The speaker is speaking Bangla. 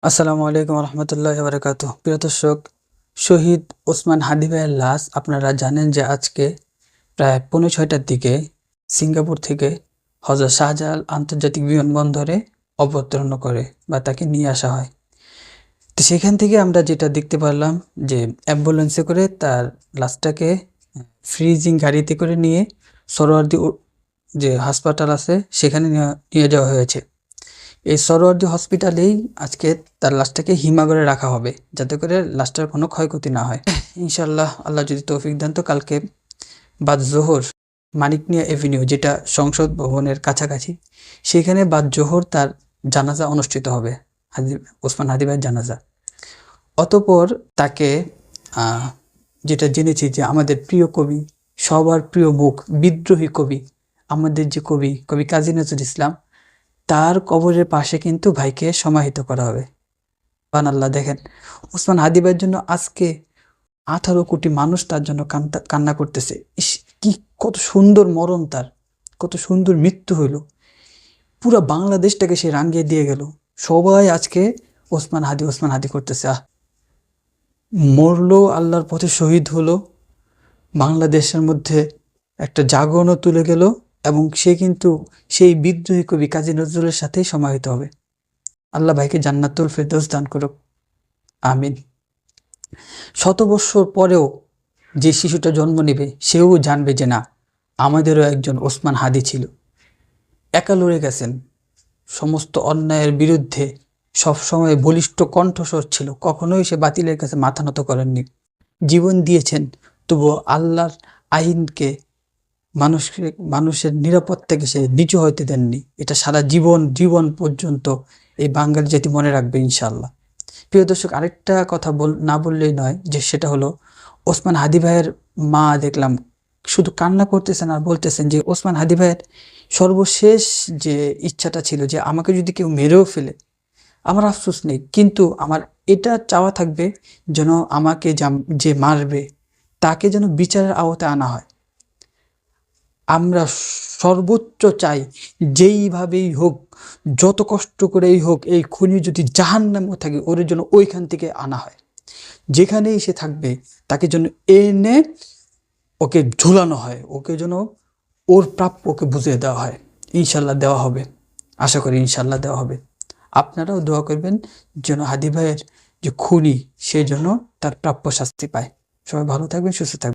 আসসালামু আলাইকুম রহমতুল্লাহি ওয়া বারাকাতুহু। প্রিয় দর্শক, শহীদ ওসমান হাদি ভাইয়ের লাশ আপনারা জানেন যে আজকে প্রায় 6:45টার দিকে সিঙ্গাপুর থেকে হযরত শাহজালাল আন্তর্জাতিক বিমানবন্দরে অবতরণ করে বা তাকে নিয়ে আসা হয়। তো সেখান থেকে আমরা যেটা দেখতে পারলাম যে অ্যাম্বুলেন্সে করে তার লাশটাকে ফ্রিজিং গাড়িতে করে নিয়ে সরোয়ার্দী যে হাসপাতাল আছে সেখানে নিয়ে যাওয়া হয়েছে। এই সরোয়ার্দী হসপিটালেই আজকে তার লাশটাকে হিমাগারে রাখা হবে, যাতে করে লাশটার কোনো ক্ষয়ক্ষতি না হয়। ইনশাল্লাহ, আল্লাহ যদি তৌফিক দেন তো কালকে বাদ জোহর মানিক মিয়া এভিনিউ, যেটা সংসদ ভবনের কাছাকাছি, সেখানে বাদ জোহর তার জানাজা অনুষ্ঠিত হবে, ওসমান হাদি ভাইয়ের জানাজা। অতঃপর তাকে যেটা জেনেছি যে আমাদের প্রিয় কবি, সবার প্রিয় মুখ, বিদ্রোহী কবি, আমাদের যে কবি কাজী নজরুল ইসলাম, তার কবরের পাশে কিন্তু ভাইকে সমাহিত করা হবে। আল্লাহ, দেখেন ওসমান হাদি ভাইয়ের জন্য আজকে 18 কোটি মানুষ তার জন্য কান্না করতেছে। ইস, কি কত সুন্দর মরণ তার, কত সুন্দর মৃত্যু হইল, পুরো বাংলাদেশটাকে সে রাঙিয়ে দিয়ে গেল। সবাই আজকে ওসমান হাদি করতেছে। মরলো, আল্লাহর পথে শহীদ হলো, বাংলাদেশের মধ্যে একটা জাগরণও তুলে গেল, এবং সে কিন্তু সেই বিদ্রোহী কবি কাজী নজরুলের সাথেই সমাহিত হবে। আল্লাহ ভাইকে জান্নাতুল ফেরদৌস দান করুক, আমিন। 100 বৎসর পরেও যে শিশুটা জন্ম নেবে সেও জানবে যে না, আমাদেরও একজন ওসমান হাদি ছিল। একা লড়ে গেছেন, সমস্ত অন্যায়ের বিরুদ্ধে সবসময় বলিষ্ঠ কণ্ঠস্বর ছিল, কখনোই সে বাতিলের কাছে মাথা নত করেননি, জীবন দিয়েছেন, তবুও আল্লাহর আইনকে, মানুষের নিরাপত্তাকে সে নিচু হইতে দেননি। এটা সারা জীবন পর্যন্ত এই বাঙালি জাতি মনে রাখবে ইনশাআল্লাহ। প্রিয় দর্শক, আরেকটা কথা না বললেই নয়, যে সেটা হলো ওসমান হাদি ভাইয়ের মা দেখলাম শুধু কান্না করতেছেন আর বলতেছেন যে ওসমান হাদি ভাইয়ের সর্বশেষ যে ইচ্ছাটা ছিল যে আমাকে যদি কেউ মেরেও ফেলে আমার আফসোস নেই, কিন্তু আমার এটা চাওয়া থাকবে যেন আমাকে যে মারবে তাকে যেন বিচারের আওতায় আনা হয়। আমরা সর্বোচ্চ চাই, যেইভাবেই হোক, যত কষ্ট করেই হোক, এই খুনি যদি জাহান্নামেও থাকে ওর জন্য ওইখান থেকে আনা হয়, যেখানেই সে থাকবে তাকে যেন এনে ওকে ঝুলানো হয়, ওকে যেন ওর প্রাপ্য ওকে বুঝিয়ে দেওয়া হয়। ইনশাল্লাহ দেওয়া হবে, আশা করি ইনশাল্লাহ দেওয়া হবে। আপনারাও দোয়া করবেন যেন হাদি ভাইয়ের যে খুনি সে যেন তার প্রাপ্য শাস্তি পায়। সবাই ভালো থাকবেন, সুস্থ থাকবেন।